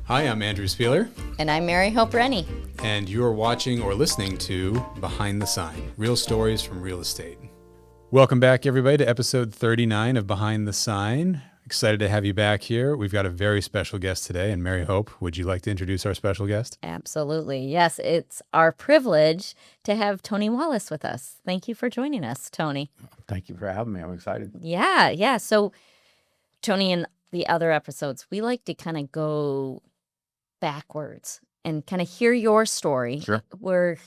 Hi, I'm Andrew Spieler. And I'm Mary Hope Rennie. And you're watching or listening to Behind the Sign, real stories from real estate. Welcome back, everybody, to episode 39 of Behind the Sign. Excited to have you back here. We've got a very special guest today. And Mary Hope, would you like to introduce our special guest? Absolutely. Yes, it's our privilege to have Tony Wallis with us. Thank you for joining us, Tony. Thank you for having me. I'm excited. Yeah. So, Tony, in the other episodes, we like to kind of go backwards and kind of hear your story. Sure. Where,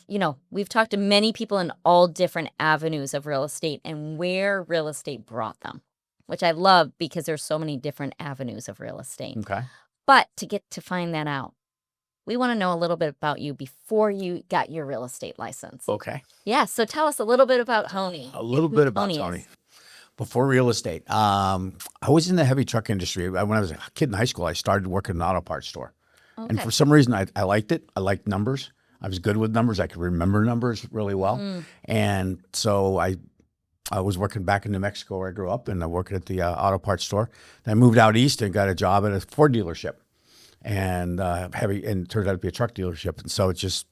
we've talked to many people in all different avenues of real estate and where real estate brought them, which I love because there's so many different avenues of real estate. Okay. But to get to find that out, we want to know a little bit about you before you got your real estate license. Okay. Yeah. So tell us a little bit about Tony. A little bit about Tony. Is. Before real estate, I was in the heavy truck industry. When I was a kid in high school, I started working in an auto parts store. Okay. And for some reason, I liked it. I liked numbers. I was good with numbers. I could remember numbers really well. And so I was working back in New Mexico where I grew up, and I worked at the auto parts store. Then I moved out east and got a job at a Ford dealership, and it turned out to be a truck dealership. And so it's just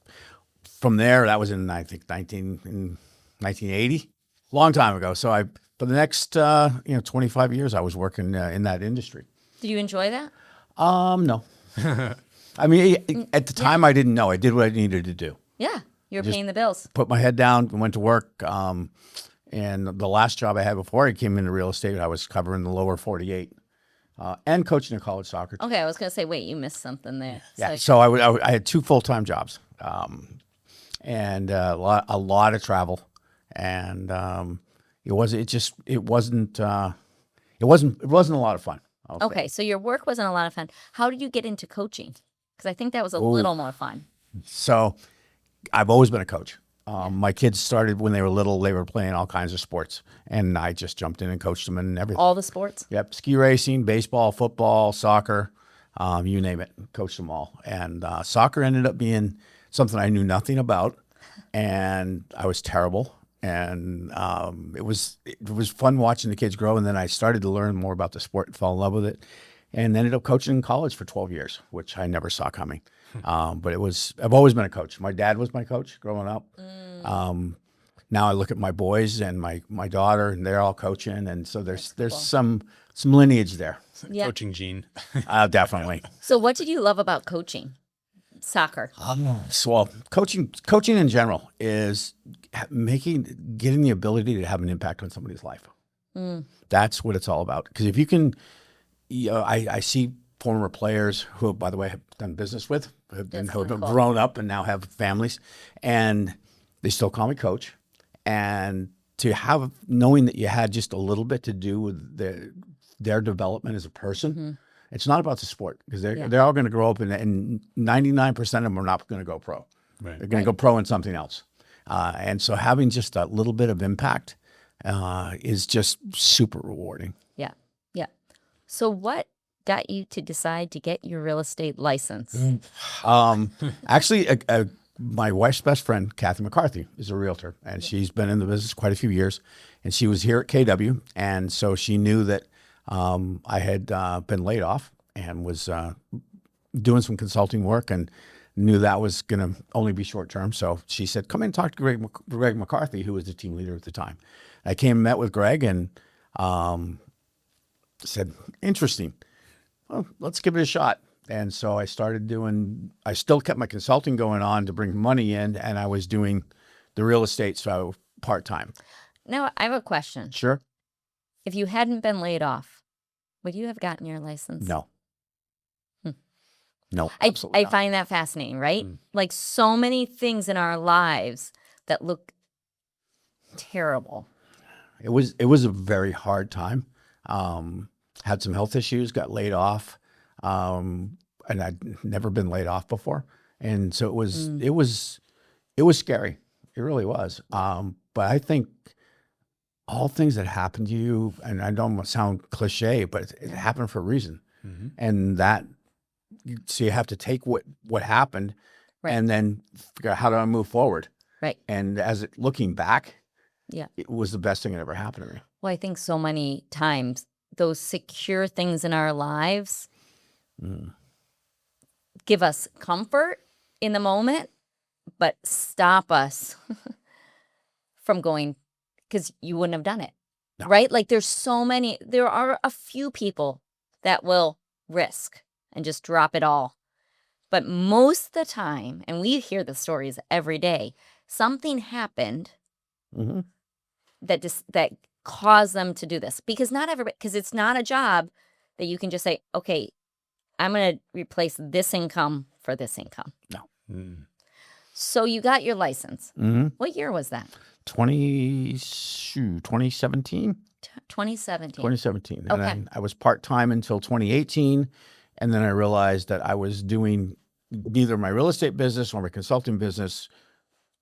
from there. That was in I think 1980, long time ago. So for the next 25 years, I was working in that industry. Did you enjoy that? No. I mean, at the time, I didn't know. I did what I needed to do. Yeah. You were paying the bills. Put my head down and went to work. And the last job I had before I came into real estate, I was covering the lower 48 and coaching a college soccer team. Okay. I was going to say, wait, you missed something there. Yeah. So I had two full-time jobs and a lot of travel. And it wasn't a lot of fun. Okay. So your work wasn't a lot of fun. How did you get into coaching? Because I think that was a little more fun. So I've always been a coach. My kids started when they were little. They were playing all kinds of sports, and I just jumped in and coached them in everything. All the sports? Yep, ski racing, baseball, football, soccer, you name it, coached them all. And soccer ended up being something I knew nothing about, and I was terrible. And it was fun watching the kids grow, and then I started to learn more about the sport and fall in love with it, and ended up coaching in college for 12 years, which I never saw coming. But I've always been a coach. My dad was my coach growing up. Now I look at my boys and my daughter, and they're all coaching, and so there's cool. some lineage there. Yeah. Coaching gene. Definitely. So what did you love about coaching? Soccer. So coaching in general is getting the ability to have an impact on somebody's life. That's what it's all about. Because if you can, I see former players who, by the way, have done business with, who have grown up and now have families, and they still call me coach. And to have, knowing that you had just a little bit to do with their development as a person, it's not about the sport, because they're all going to grow up and 99% of them are not going to go pro. Right. They're going to go pro in something else. And so having just a little bit of impact is just super rewarding. Yeah. So what got you to decide to get your real estate license? Actually, my wife's best friend, Kathy McCarthy, is a realtor, and she's been in the business quite a few years. And she was here at KW, and so she knew that I had been laid off and was doing some consulting work, and knew that was going to only be short term. So she said, "Come in and talk to Greg McCarthy," who was the team leader at the time. I came and met with Greg, and said, "Interesting. Well, let's give it a shot." And so I started I still kept my consulting going on to bring money in, and I was doing the real estate, so part-time. Now, I have a question. Sure. If you hadn't been laid off, would you have gotten your license? No. No, I absolutely not. find that fascinating, right? Like so many things in our lives that look terrible. It was a very hard time. Had some health issues, got laid off, and I'd never been laid off before, and so it was scary. It really was. But I think all things that happen to you, and I don't sound cliche, but it happened for a reason, and so you have to take what happened, and then figure out how do I move forward. Right. And looking back, Yeah. it was the best thing that ever happened to me. Well, I think so many times those secure things in our lives give us comfort in the moment, but stop us from going, because you wouldn't have done it. No. Right? Like there are a few people that will risk and just drop it all. But most of the time, and we hear the stories every day, something happened Mm-hmm. that caused them to do this. Because it's not a job that you can just say, okay, I'm going to replace this income for this income. No. Mm. So you got your license. Mm-hmm. What year was that? 2017. 2017. 2017. And Okay. then I was part-time until 2018. And then I realized that I was doing neither my real estate business or my consulting business.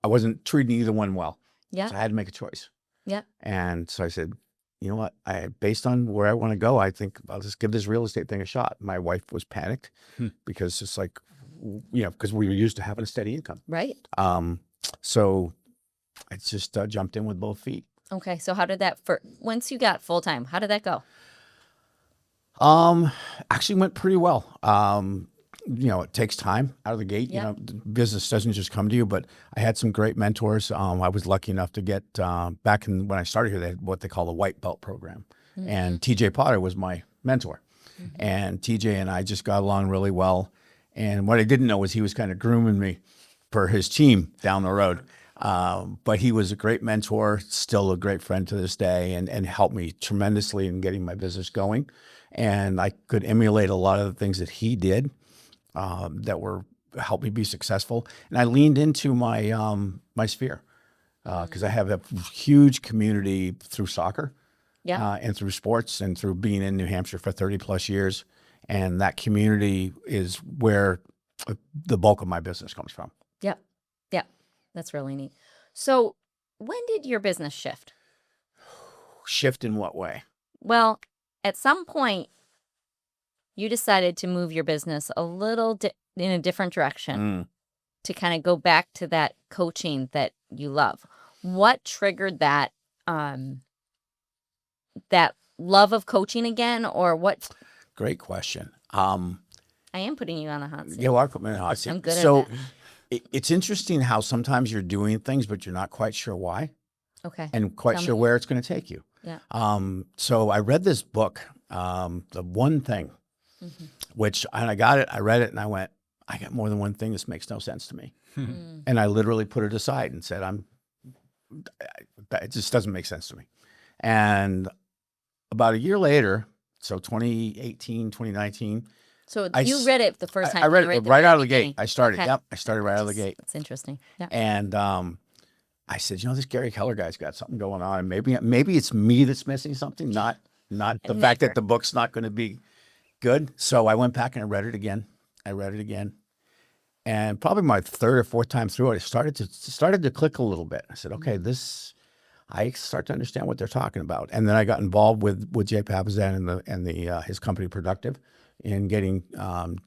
I wasn't treating either one well. Yeah. So I had to make a choice. Yeah. And so I said, you know what? Based on where I want to go, I think I'll just give this real estate thing a shot. My wife was panicked because it's like, because we were used to having a steady income. Right. So I just jumped in with both feet. Okay. So how did that, once you got full time, how did that go? Actually went pretty well. It takes time out of the gate. Yeah. Business doesn't just come to you, but I had some great mentors. I was lucky enough to get, back when I started here, they had what they call the white belt program. Mm-hmm. And TJ Potter was my mentor. Mm-hmm. And TJ and I just got along really well. And what I didn't know was he was kind of grooming me for his team down the road. But he was a great mentor, still a great friend to this day, and helped me tremendously in getting my business going. And I could emulate a lot of the things that he did that helped me be successful. And I leaned into my my sphere because I have a huge community through soccer, and through sports, and through being in New Hampshire for 30 plus years. And that community is where the bulk of my business comes from. Yep. Yep. That's really neat. So when did your business shift? Shift in what way? Well, at some point, you decided to move your business a little in a different direction to kind of go back to that coaching that you love. What triggered that that love of coaching again, or what? Great question. I am putting you on the hot seat. Yeah, well, I put me on the hot seat. I'm good so at that. It's interesting how sometimes you're doing things, but you're not quite sure why. Okay. And quite sure where it's going to take you. Yeah. So I read this book, The One Thing, and I got it, I read it, and I went, I got more than one thing. This makes no sense to me. And I literally put it aside and said, it just doesn't make sense to me. And about a year later, so 2018, 2019. So you read it the first time. I read it right out of the gate. I started. Okay. Yep. I started right out of the gate. That's interesting. Yeah. And I said, this Gary Keller guy's got something going on. And maybe it's me that's missing something, not the fact that the book's not going to be good. So I went back and I read it again. And probably my third or fourth time through it, it started to click a little bit. I said, okay, I start to understand what they're talking about. And then I got involved with Jay Papasan and his company Productive in getting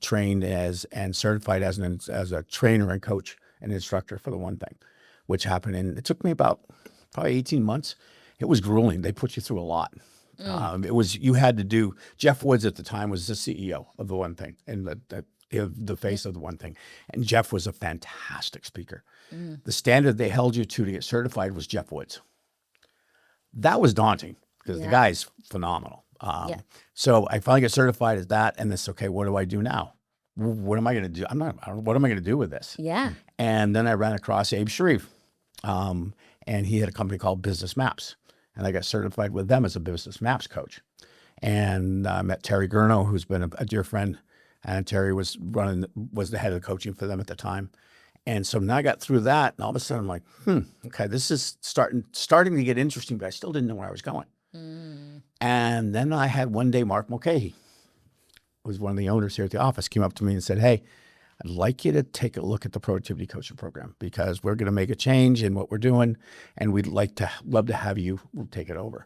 trained and certified as a trainer and coach and instructor for The One Thing, which happened it took me about probably 18 months. It was grueling. They put you through a lot. You had to do, Jeff Woods at the time was the CEO of The One Thing and the face of The One Thing. And Jeff was a fantastic speaker. The standard they held you to get certified was Jeff Woods. That was daunting because the guy's phenomenal. So I finally got certified as that, and this, okay, what do I do now? What am I going to do? What am I going to do with this? Yeah. And then I ran across Abe Sharif, and he had a company called Business Maps, and I got certified with them as a Business Maps coach. And I met Terry Gurno, who's been a dear friend, and Terry was the head of the coaching for them at the time. And so now I got through that, and all of a sudden I'm like, okay, this is starting to get interesting, but I still didn't know where I was going. And then I had one day Mark Mulcahy, who was one of the owners here at the office, came up to me and said, hey, I'd like you to take a look at the Productivity Coaching Program because we're going to make a change in what we're doing, and we'd love to have you take it over.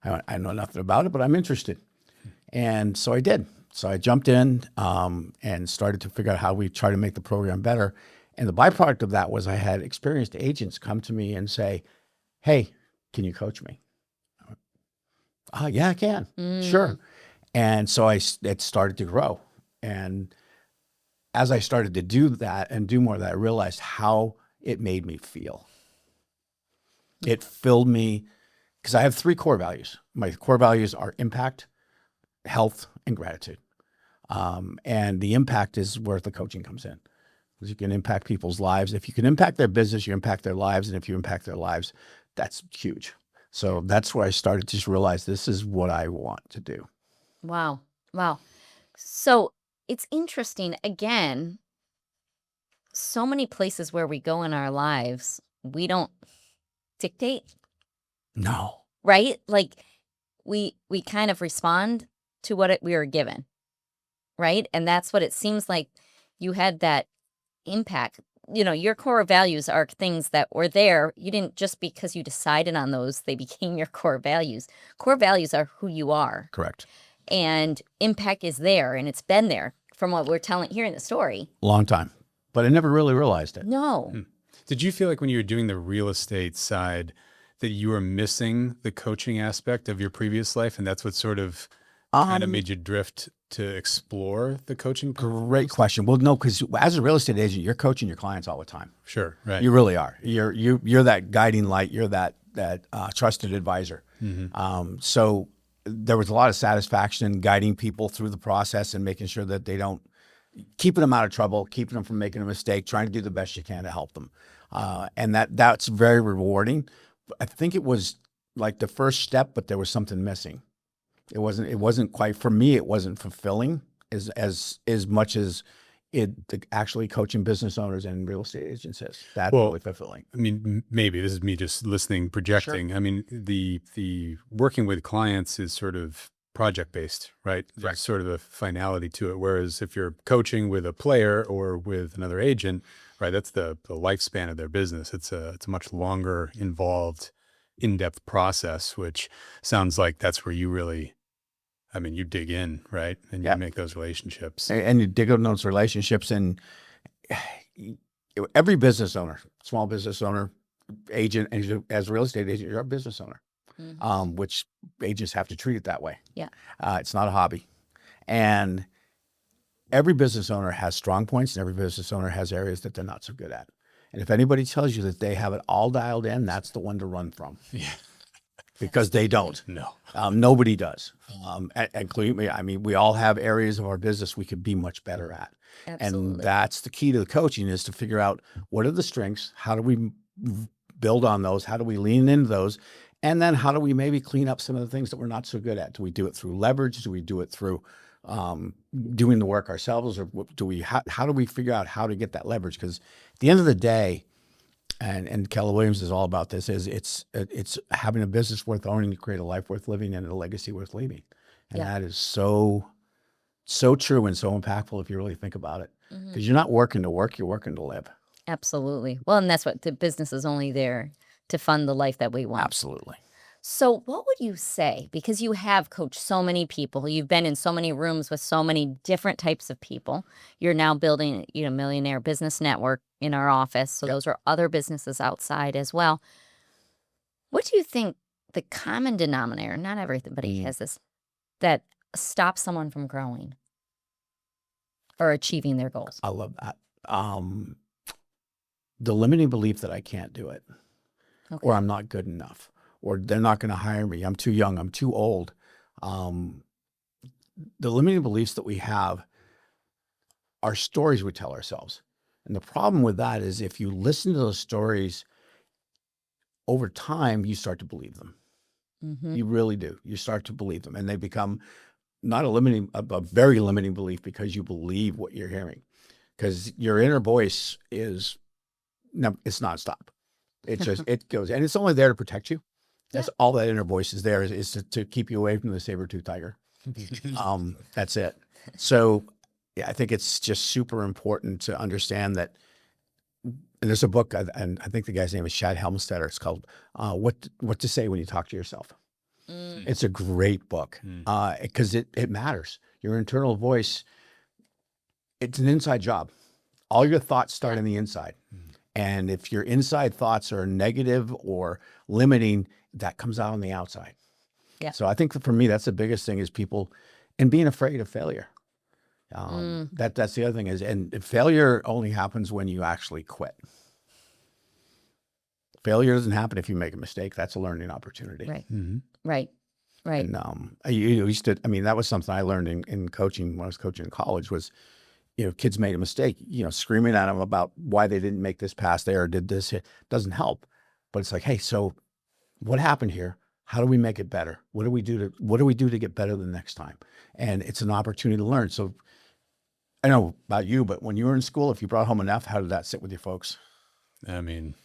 I went, I know nothing about it, but I'm interested. And so I did. So I jumped in and started to figure out how we try to make the program better. And the byproduct of that was I had experienced agents come to me and say, hey, can you coach me? I went, yeah, I can. Sure. And so it started to grow. And as I started to do that and do more of that, I realized how it made me feel. It filled me, because I have 3 core values. My core values are impact, health, and gratitude. And the impact is where the coaching comes in. Because you can impact people's lives. If you can impact their business, you impact their lives. And if you impact their lives, that's huge. So that's where I started to just realize this is what I want to do. Wow. Wow. So it's interesting. Again, so many places where we go in our lives, we don't dictate, No. right? Like we kind of respond to what we are given, right? And that's what it seems like you had that impact. You know, your core values are things that were there. You didn't just because you decided on those, they became your core values. Core values are who you are. Correct. And impact is there, and it's been there from what we're telling here in the story. Long time. But I never really realized it. No. Did you feel like when you were doing the real estate side that you were missing the coaching aspect of your previous life, and that's what sort of kind of made you drift to explore the coaching? Great question. Well, no, because as a real estate agent, you're coaching your clients all the time. Sure, right. You really are. You're that guiding light. You're that trusted advisor. So there was a lot of satisfaction in guiding people through the process and making sure that they don't, keeping them out of trouble, keeping them from making a mistake, trying to do the best you can to help them. And that's very rewarding. I think it was like the first step, but there was something missing. It wasn't quite, for me, it wasn't fulfilling as much as actually coaching business owners and real estate agents is. That's really fulfilling. I mean, maybe this is me just listening, projecting. Sure. I mean, the working with clients is sort of project-based, right? There's sort of a finality to it. Whereas if you're coaching with a player or with another agent, right, that's the lifespan of their business. It's a much longer, involved, in-depth process, which sounds like that's where you really, I mean, you dig in, right? And you make those relationships. And you dig in those relationships, and every business owner, small business owner, agent, and as a real estate agent, you're a business owner, which agents have to treat it that way. Yeah. It's not a hobby. And every business owner has strong points, and every business owner has areas that they're not so good at. And if anybody tells you that they have it all dialed in, that's the one to run from. Yeah. Because they don't. No. Nobody does, including me. I mean, we all have areas of our business we could be much better at. Absolutely. And that's the key to the coaching, is to figure out what are the strengths, how do we build on those, how do we lean into those, and then how do we maybe clean up some of the things that we're not so good at? Do we do it through leverage? Do we do it through doing the work ourselves, or how do we figure out how to get that leverage? Because at the end of the day, and Keller Williams is all about this, is it's having a business worth owning to create a life worth living and a legacy worth leaving. And that is so true and so impactful if you really think about it. Because you're not working to work, you're working to live. Absolutely. Well, and that's what the business is only there to fund the life that we want. Absolutely. So what would you say, because you have coached so many people, you've been in so many rooms with so many different types of people, you're now building, Millionaire Business Network in our office. So those are other businesses outside as well. What do you think the common denominator, not everybody has this, that stops someone from growing or achieving their goals? I love that. The limiting belief that I can't do it, or I'm not good enough, or they're not going to hire me, I'm too young, I'm too old. The limiting beliefs that we have are stories we tell ourselves. And the problem with that is if you listen to those stories over time, you start to believe them. You really do. You start to believe them, and they become not a very limiting belief, because you believe what you're hearing. Because your inner voice it's nonstop. It goes, and it's only there to protect you. That's all that inner voice is there, is to keep you away from the saber-toothed tiger. That's it. So I think it's just super important to understand that. And there's a book, and I think the guy's name is Shad Helmstetter. It's called What to Say When You Talk to Yourself. It's a great book, because it matters. Your internal voice, it's an inside job. All your thoughts start in the inside. And if your inside thoughts are negative or limiting, that comes out on the outside. Yeah. So I think that for me, that's the biggest thing, is people, and being afraid of failure. That's the other thing is, and failure only happens when you actually quit. Failure doesn't happen if you make a mistake. That's a learning opportunity. Right. Right. Right. And I used to, I mean, that was something I learned in coaching when I was coaching in college was, kids made a mistake, screaming at them about why they didn't make this pass there or did this. It doesn't help. But it's like, hey, so what happened here? How do we make it better? What do we do to get better the next time? And it's an opportunity to learn. So I know about you, but when you were in school, if you brought home an F, how did that sit with you folks? I mean,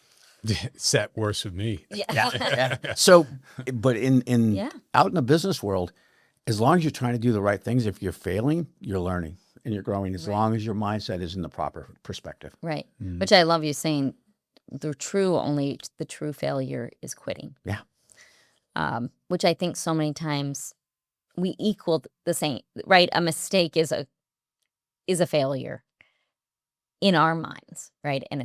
it sat worse with me. Yeah. So, but out in the business world, as long as you're trying to do the right things, if you're failing, you're learning and you're growing, as long as your mindset is in the proper perspective. Right. Which I love you saying the true failure is quitting. Yeah. Which I think so many times we equal the same, right? A mistake is a failure in our minds, right? And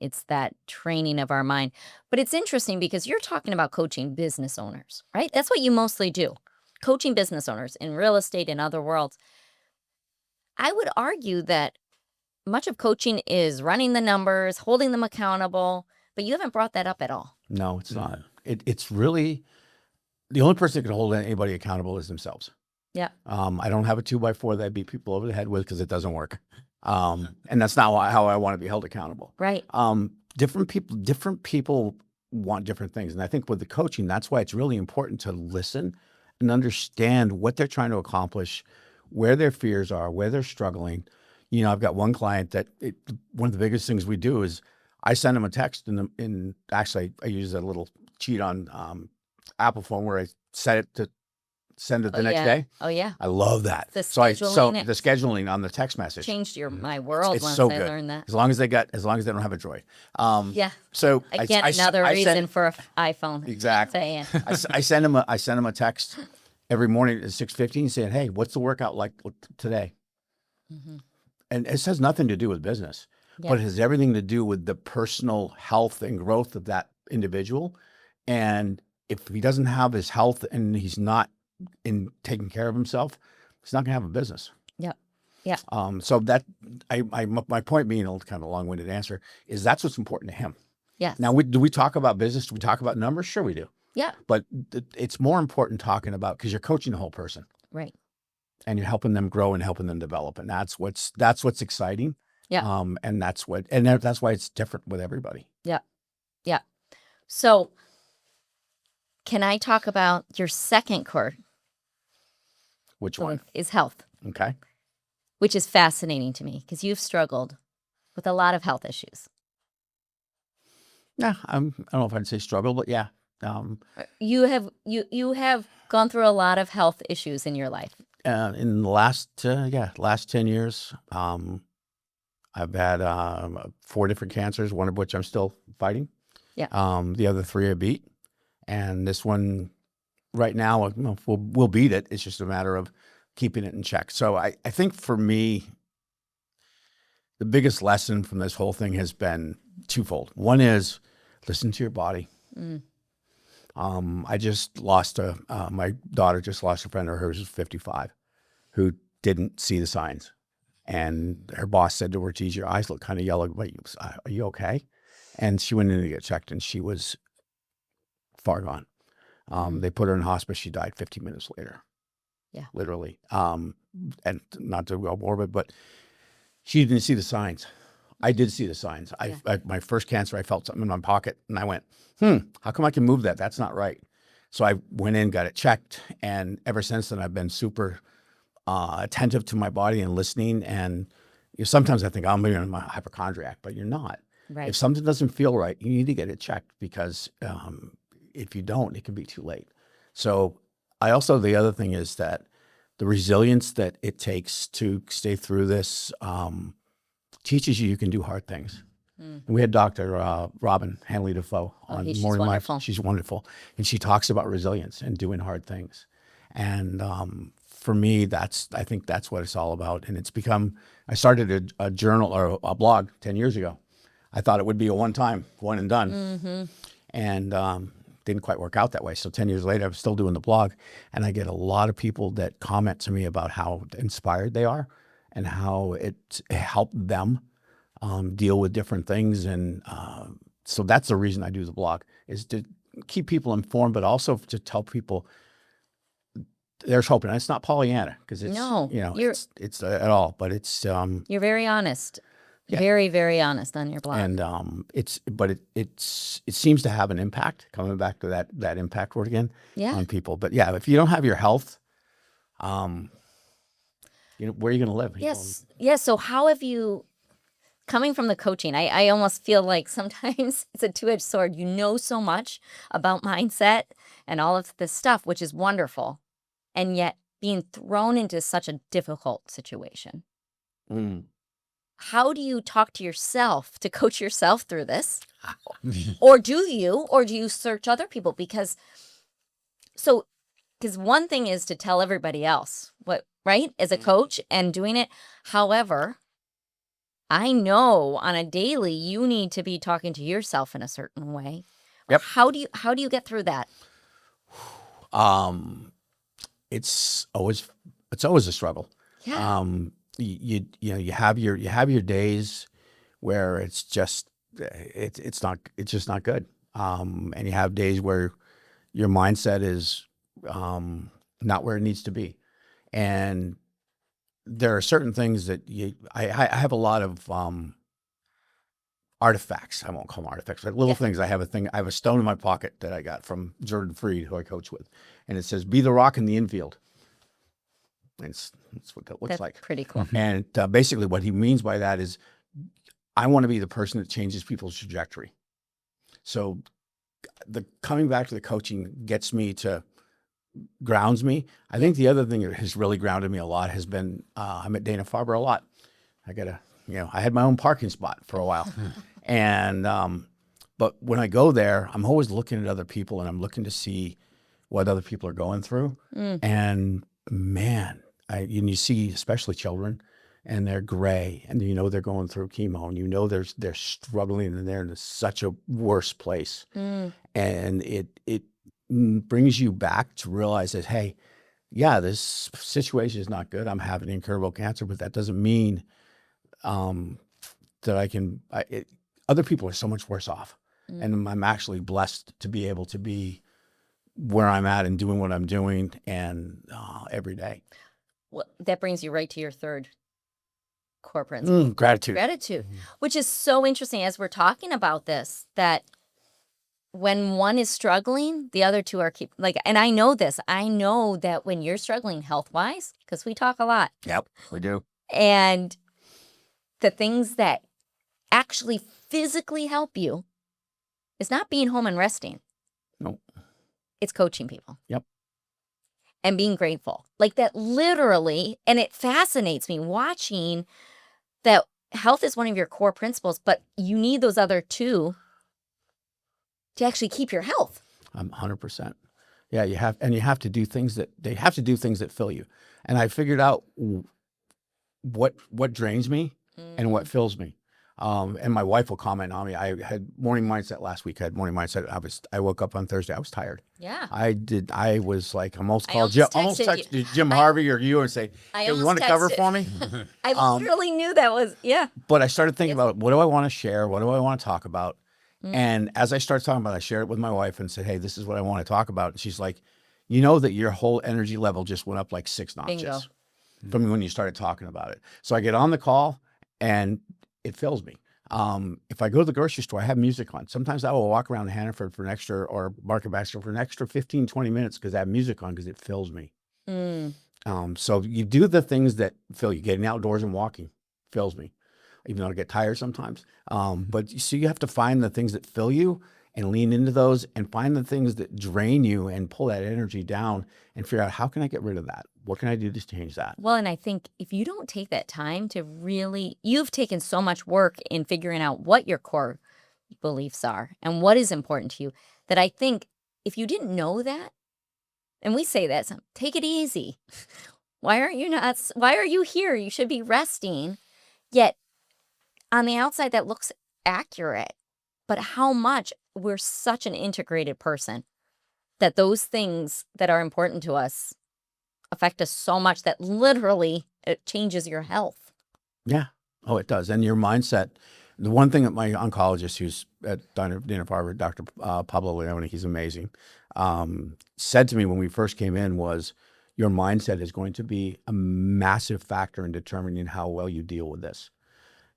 it's that training of our mind. But it's interesting because you're talking about coaching business owners, right? That's what you mostly do. Coaching business owners in real estate and other worlds. I would argue that much of coaching is running the numbers, holding them accountable, but you haven't brought that up at all. No, it's not. It's really the only person that can hold anybody accountable is themselves. Yeah. I don't have a 2x4 that I beat people over the head with because it doesn't work. And that's not how I want to be held accountable. Right. Different people want different things. And I think with the coaching, that's why it's really important to listen and understand what they're trying to accomplish, where their fears are, where they're struggling. I've got one client that one of the biggest things we do is I send them a text and actually I use a little cheat on Apple phone where I set it to send it the next day. Oh yeah. I love that. The the scheduling on the text message changed my world it's once so I good. learned that. As long as they don't have a Droid. Yeah. So Again, another reason for an iPhone. Exactly. I send them a text every morning at 6:15 saying, "Hey, what's the workout like today?" And it has nothing to do with business, but it has everything to do with the personal health and growth of that individual. And if he doesn't have his health and he's not in taking care of himself, he's not going to have a business. Yeah. Yeah. So that my point being a kind of long-winded answer is that's what's important to him. Yes. Now, do we talk about business? Do we talk about numbers? Sure we do. Yeah. But it's more important talking about, because you're coaching the whole person. Right. And you're helping them grow and helping them develop. And that's what's exciting. Yeah. And that's why it's different with everybody. Yeah. Yeah. So can I talk about your second core? Which one? Is health. Okay. Which is fascinating to me because you've struggled with a lot of health issues. Yeah. I don't know if I'd say struggle, but yeah. You have gone through a lot of health issues in your life. In the last 10 years, I've had 4 different cancers, one of which I'm still fighting. Yeah. The other 3 I beat, and this one right now, we'll beat it. It's just a matter of keeping it in check. So I think for me, the biggest lesson from this whole thing has been twofold. One is listen to your body. I just lost my daughter just lost a friend of hers who's 55 who didn't see the signs. And her boss said to her, geez, your eyes look kind of yellow. Wait, are you okay? And she went in to get checked and she was far gone. They put her in hospice. She died 15 minutes later. Yeah. Literally. And not to go morbid, but she didn't see the signs. I did see the signs. My first cancer, I felt something in my pocket and I went, how come I can move that? That's not right. So I went in, got it checked. And ever since then, I've been super attentive to my body and listening. And sometimes I think I'm a hypochondriac, but you're not. Right. If something doesn't feel right, you need to get it checked because if you don't, it can be too late. So the other thing is that the resilience that it takes to stay through this teaches you can do hard things. And we had Dr. Robin Hanley Defoe on Morning Life. She's wonderful. And she talks about resilience and doing hard things. And for me, I think that's what it's all about. And it's become, I started a journal or a blog 10 years ago. I thought it would be a one and done. And didn't quite work out that way. So 10 years later, I'm still doing the blog. And I get a lot of people that comment to me about how inspired they are and how it helped them deal with different things. And so that's the reason I do the blog, is to keep people informed, but also to tell people there's hope. And it's not Pollyanna, because it's, No, it's at all, but it's, you're very honest. Yeah. Very, very honest on your blog. and it seems to have an impact, coming back to that impact word again, Yeah. on people. But yeah, if you don't have your health, where are you going to live? Yes. Yes. So how have you, coming from the coaching, I almost feel like sometimes it's a two-edged sword. You know so much about mindset and all of this stuff, which is wonderful. And yet being thrown into such a difficult situation. Mm. How do you talk to yourself to coach yourself through this? Or do you search other people? Because one thing is to tell everybody else what, right? As a coach and doing it. However, I know on a daily, you need to be talking to yourself in a certain way. Yep. How do you get through that? It's always a struggle. Yeah. You have your days where it's just not good. And you have days where your mindset is not where it needs to be. And there are certain things that I have a lot of artifacts. I won't call them artifacts, but little things. I have a stone in my pocket that I got from Jordan Freed, who I coach with, and it says, "Be the rock in the infield." That's what that looks like. Pretty cool. And basically what he means by that is, I want to be the person that changes people's trajectory. So the coming back to the coaching grounds me. I think the other thing that has really grounded me a lot has been, I'm at Dana-Farber a lot. I had my own parking spot for a while. And, but when I go there, I'm always looking at other people, and I'm looking to see what other people are going through. And man, you see, especially children, and they're gray, and they're going through chemo, and they're struggling, and they're in such a worse place. And it brings you back to realize that, hey, yeah, this situation is not good. I'm having incurable cancer, but that doesn't mean that other people are so much worse off. And I'm actually blessed to be able to be where I'm at and doing what I'm doing, and every day. Well, that brings you right to your third core principle. Gratitude. Which is so interesting as we're talking about this, that when one is struggling, the other two are and I know this. I know that when you're struggling health-wise, because we talk a lot. Yep, we do. And the things that actually physically help you is not being home and resting. No. It's coaching people. Yep. And being grateful. Like that literally, and it fascinates me watching that health is one of your core principles, but you need those other two to actually keep your health. 100%. Yeah, you have to do things that fill you. And I figured out what drains me and what fills me. And my wife will comment on me. I had morning mindset last week. I woke up on Thursday. I was tired. Yeah. I was like, almost texted Jim Harvey or you and say, "Hey, you want to cover for me?" I literally knew that was, But I started thinking about, what do I want to share? What do I want to talk about? And as I started talking about it, I shared it with my wife and said, "Hey, this is what I want to talk about." And she's like, "You know that your whole energy level just went up like 6 notches." Bingo. From when you started talking about it. So I get on the call, and it fills me. If I go to the grocery store, I have music on. Sometimes I will walk around Hannaford for an extra, or Market Basket for an extra 15, 20 minutes because I have music on, because it fills me. So you do the things that fill you. Getting outdoors and walking fills me, even though I get tired sometimes. But you have to find the things that fill you and lean into those, and find the things that drain you and pull that energy down, and figure out, how can I get rid of that? What can I do to change that? Well, and I think if you don't take that time to really, you've taken so much work in figuring out what your core beliefs are and what is important to you, that I think if you didn't know that, and we say that, take it easy. Why are you here? You should be resting. Yet on the outside, that looks accurate. But how much we're such an integrated person that those things that are important to us affect us so much that literally it changes your health. Yeah. Oh, it does. And your mindset. The one thing that my oncologist, who's at Dana-Farber, Dr. Pablo Leone, he's amazing, said to me when we first came in was, your mindset is going to be a massive factor in determining how well you deal with this.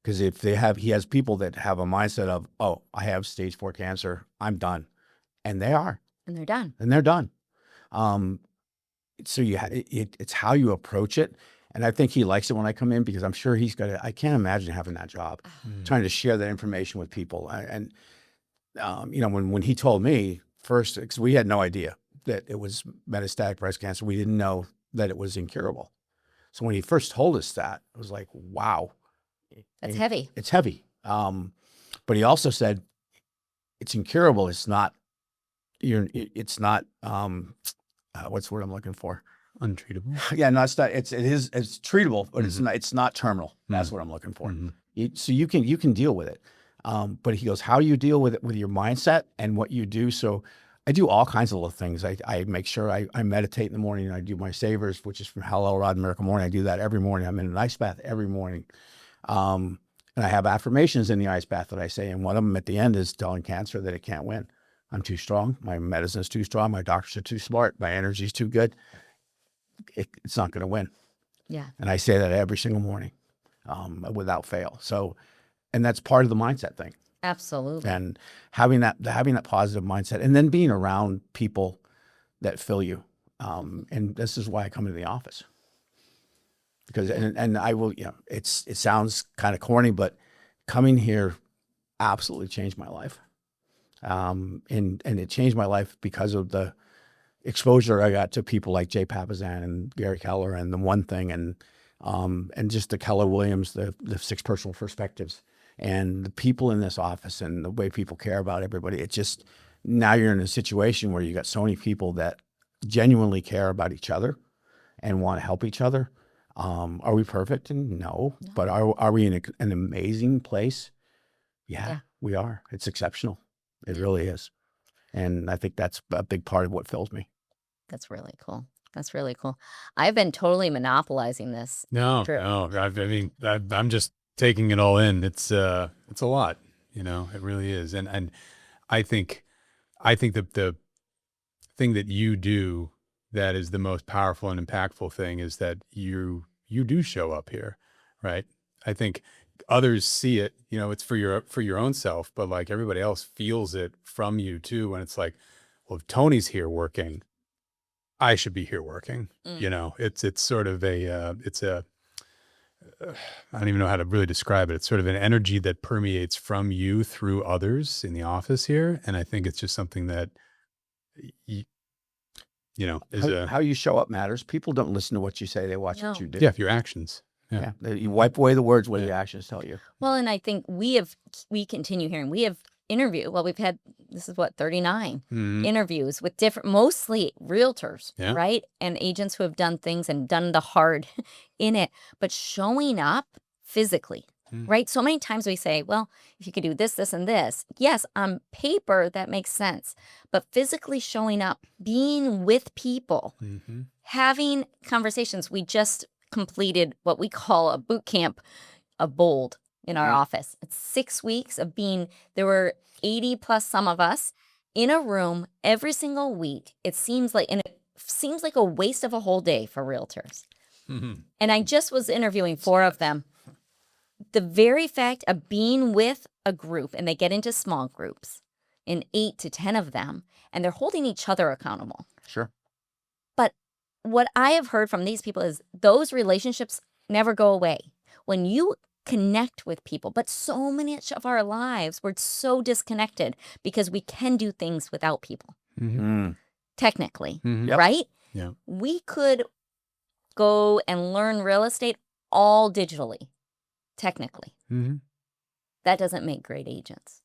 Because if he has people that have a mindset of, oh, I have stage 4 cancer, I'm done, and they are, And they're done. and they're done. So it's how you approach it. And I think he likes it when I come in, because I'm sure I can't imagine having that job, trying to share that information with people. When he told me first, because we had no idea that it was metastatic breast cancer, we didn't know that it was incurable. So when he first told us that, it was like, wow. That's heavy. It's heavy. But he also said, it's incurable. It's not, it's not, what's the word I'm looking for? Untreatable. Yeah, no, it's not. It's treatable, but it's not terminal. That's what I'm looking for. So you can deal with it. But he goes, how you deal with it with your mindset and what you do. So I do all kinds of little things. I make sure I meditate in the morning, and I do my savers, which is from Hallel Rod Miracle Morning. I do that every morning. I'm in an ice bath every morning. And I have affirmations in the ice bath that I say, and one of them at the end is telling cancer that it can't win. I'm too strong. My medicine is too strong. My doctors are too smart. My energy is too good. It's not going to win. Yeah. And I say that every single morning, without fail. So, and that's part of the mindset thing. Absolutely. And having that positive mindset, and then being around people that fill you. And this is why I come into the office. Because, and I will, it sounds kind of corny, but coming here absolutely changed my life. And it changed my life because of the exposure I got to people like Jay Papasan and Gary Keller and The One Thing, and just the Keller Williams, the 6 Personal Perspectives, and the people in this office and the way people care about everybody. It just, now you're in a situation where you got so many people that genuinely care about each other and want to help each other. Are we perfect? No. But are we in an amazing place? Yeah, we are. It's exceptional. It really is. And I think that's a big part of what fills me. That's really cool. That's really cool. I've been totally monopolizing this. No. I'm just taking it all in. It's a lot, it really is. And I think that the thing that you do that is the most powerful and impactful thing is that you do show up here, right? I think others see it, it's for your own self, but like everybody else feels it from you too. When it's like, well, if Tony's here working, I should be here working. It's sort of I don't even know how to really describe it. It's sort of an energy that permeates from you through others in the office here. And I think it's just something that, how you show up matters. People don't listen to what you say. They watch what you do. Yeah, your actions. Yeah. You wipe away the words. What do the actions tell you? Well, and I think we continue hearing, we have we've had, this is what, 39 interviews with mostly realtors, right? And agents who have done things and done the hard in it, but showing up physically, right? So many times we say, well, if you could do this, this, and this, yes, on paper, that makes sense. But physically showing up, being with people, having conversations. We just completed what we call a boot camp of BOLD in our office. It's 6 weeks of there were 80 plus some of us in a room every single week. It seems like a waste of a whole day for realtors. And I just was interviewing 4 of them. The very fact of being with a group, and they get into small groups, in 8 to 10 of them, and they're holding each other accountable. Sure. But what I have heard from these people is those relationships never go away. When you connect with people, but so much of our lives, we're so disconnected because we can do things without people. Technically, right? Yeah. We could go and learn real estate all digitally, technically. That doesn't make great agents.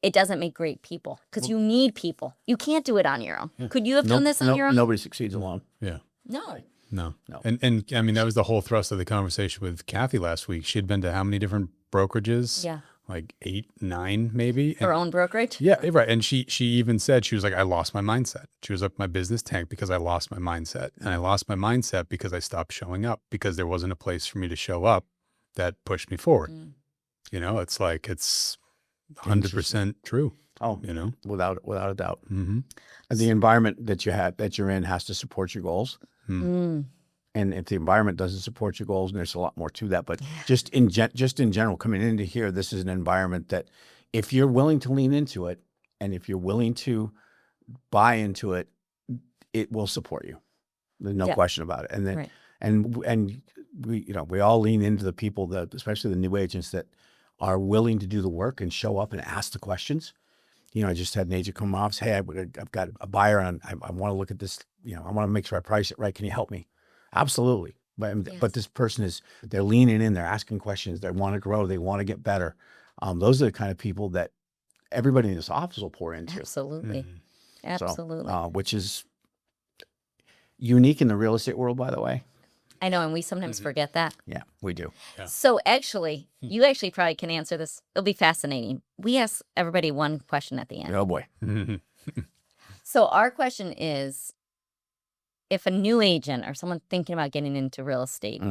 It doesn't make great people because you need people. You can't do it on your own. Could you have done this on your own? Nobody succeeds alone. Yeah. No. And I mean, that was the whole thrust of the conversation with Kathy last week. She had been to how many different brokerages? Yeah. Like 8, 9, maybe. Her own brokerage? Yeah, right. And she even said, she was like, I lost my mindset. She was like, my business tanked because I lost my mindset. And I lost my mindset because I stopped showing up because there wasn't a place for me to show up that pushed me forward. You know, it's like, it's 100% true, Oh, you know? without a doubt. Mm-hmm. And the environment that you're in has to support your goals. Mm. And if the environment doesn't support your goals, and there's a lot more to that, but just in general, coming into here, this is an environment that if you're willing to lean into it, and if you're willing to buy into it, it will support you. There's no question about it. And then, Right. and we all lean into the people that, especially the new agents, that are willing to do the work and show up and ask the questions. You know, I just had an agent come off, say, hey, I've got a buyer and I want to look at this, you know, I want to make sure I price it right. Can you help me? Absolutely. But this person they're leaning in, they're asking questions, they want to grow, they want to get better. Those are the kind of people that everybody in this office will pour into. Absolutely. Absolutely. So, which is unique in the real estate world, by the way. I know, and we sometimes forget that. Yeah, we do. Yeah. So actually, you actually probably can answer this. It'll be fascinating. We ask everybody one question at the end. Oh boy. So our question is, if a new agent or someone thinking about getting into real estate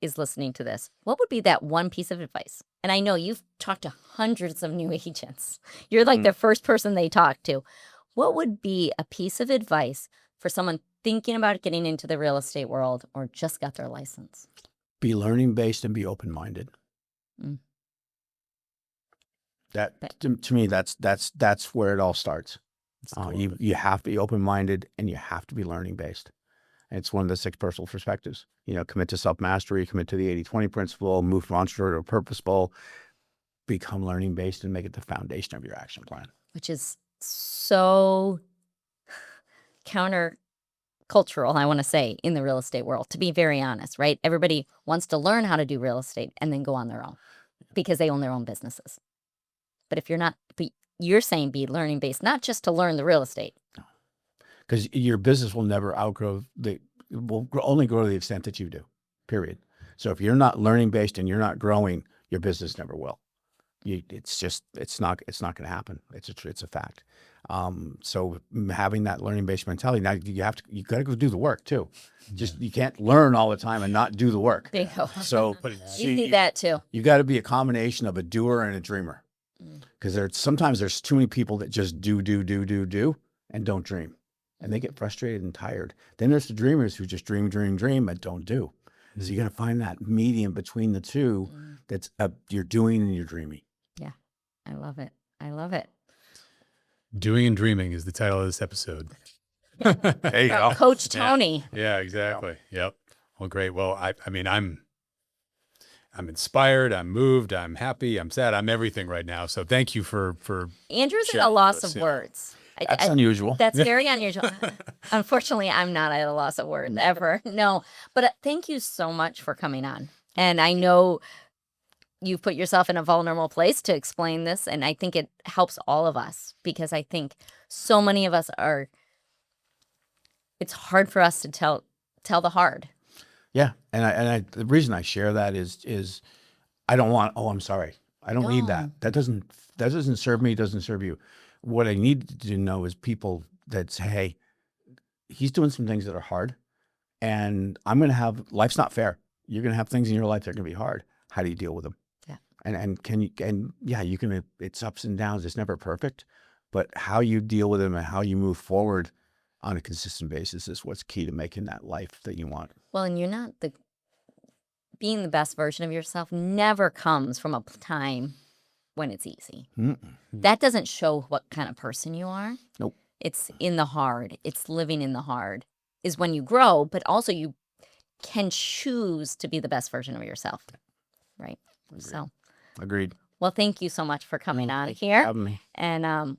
is listening to this, what would be that one piece of advice? And I know you've talked to hundreds of new agents. You're like the first person they talk to. What would be a piece of advice for someone thinking about getting into the real estate world or just got their license? Be learning based and be open minded. That to me, that's where it all starts. You have to be open minded and you have to be learning based. And it's one of the 6 personal perspectives. You know, commit to self mastery, commit to the 80-20 principle, move from entrepreneur to purposeful, become learning based, and make it the foundation of your action plan. Which is so countercultural, I want to say, in the real estate world, to be very honest, right? Everybody wants to learn how to do real estate and then go on their own because they own their own businesses. But if you're not, but you're saying be learning based, not just to learn the real estate. Because your business will never outgrow will only grow to the extent that you do, period. So if you're not learning based and you're not growing, your business never will. It's not going to happen. It's a fact. So having that learning based mentality, now you got to go do the work too. Just, you can't learn all the time and not do the work. There you go. So You need that too. You got to be a combination of a doer and a dreamer. Because sometimes there's too many people that just do and don't dream. And they get frustrated and tired. Then there's the dreamers who just dream, but don't do. So you got to find that medium between the two that's you're doing and you're dreaming. Yeah, I love it. I love it. Doing and Dreaming is the title of this episode. There you go. Coach Tony. Yeah, exactly. Yep. Well, great. Well, I mean, I'm inspired, I'm moved, I'm happy, I'm sad, I'm everything right now. So thank you for Andrew's at a loss of words. That's unusual. That's very unusual. Unfortunately, I'm not at a loss of words ever. No, but thank you so much for coming on. And I know you've put yourself in a vulnerable place to explain this. And I think it helps all of us because I think so many of us it's hard for us to tell the hard. Yeah. And the reason I share that is I don't want, I'm sorry. I don't need that. That doesn't serve me, doesn't serve you. What I need to know is people that say, hey, he's doing some things that are hard and life's not fair. You're going to have things in your life that are going to be hard. How do you deal with them? Yeah. You can, it's ups and downs. It's never perfect, but how you deal with them and how you move forward on a consistent basis is what's key to making that life that you want. Well, and you're not being the best version of yourself never comes from a time when it's easy. That doesn't show what kind of person you are. Nope. It's in the hard. It's living in the hard is when you grow, but also you can choose to be the best version of yourself. Right. Agreed. So. Agreed. Well, thank you so much for coming on Thank you here. for having me. And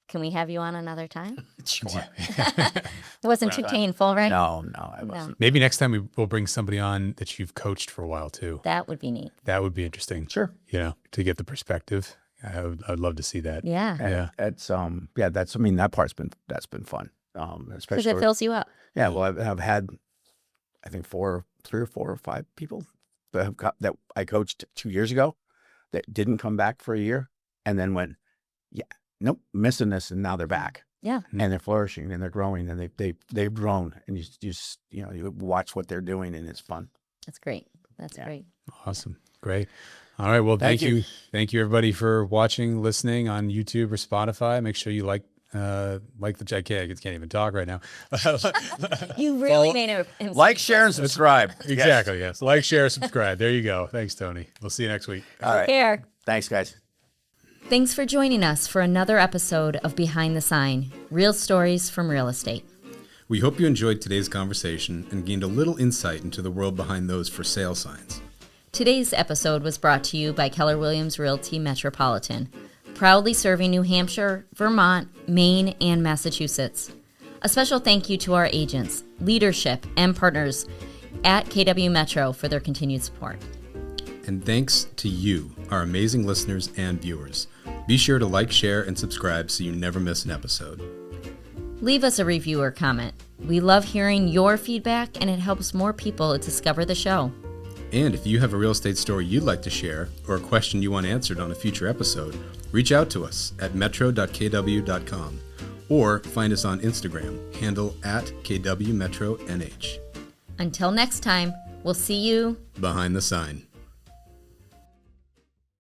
can we have you on another time? Sure. It wasn't too painful, right? No, I wasn't. Maybe next time we'll bring somebody on that you've coached for a while too. That would be neat. That would be interesting. Sure. You know, to get the perspective. I'd love to see that. Yeah. Yeah. That part's been fun. Because Especially it fills you up. Yeah. Well, I've had, I think 3 or 4 or 5 people that I coached 2 years ago that didn't come back for a year and then went, yeah, nope, missing this. And now they're back. Yeah. And they're flourishing and they're growing and they've grown and you watch what they're doing and it's fun. That's great. That's great. Awesome. Great. All right. Well, thank you. Thank you, everybody, for watching, listening on YouTube or Spotify. Make sure you like the I can't even talk right now. You really made him Like, share, and subscribe. Exactly. Yes. Like, share, subscribe. There you go. Thanks, Tony. We'll see you next week. All right. Take care. Thanks, guys. Thanks for joining us for another episode of Behind the Sign, Real Stories from Real Estate. We hope you enjoyed today's conversation and gained a little insight into the world behind those for sale signs. Today's episode was brought to you by Keller Williams Realty Metropolitan, proudly serving New Hampshire, Vermont, Maine, and Massachusetts. A special thank you to our agents, leadership, and partners at KW Metro for their continued support. And thanks to you, our amazing listeners and viewers. Be sure to like, share, and subscribe so you never miss an episode. Leave us a review or comment. We love hearing your feedback, and it helps more people discover the show. And if you have a real estate story you'd like to share or a question you want answered on a future episode, reach out to us at metro.kw.com or find us on Instagram, handle @KWMetroNH. Until next time, we'll see you Behind the Sign.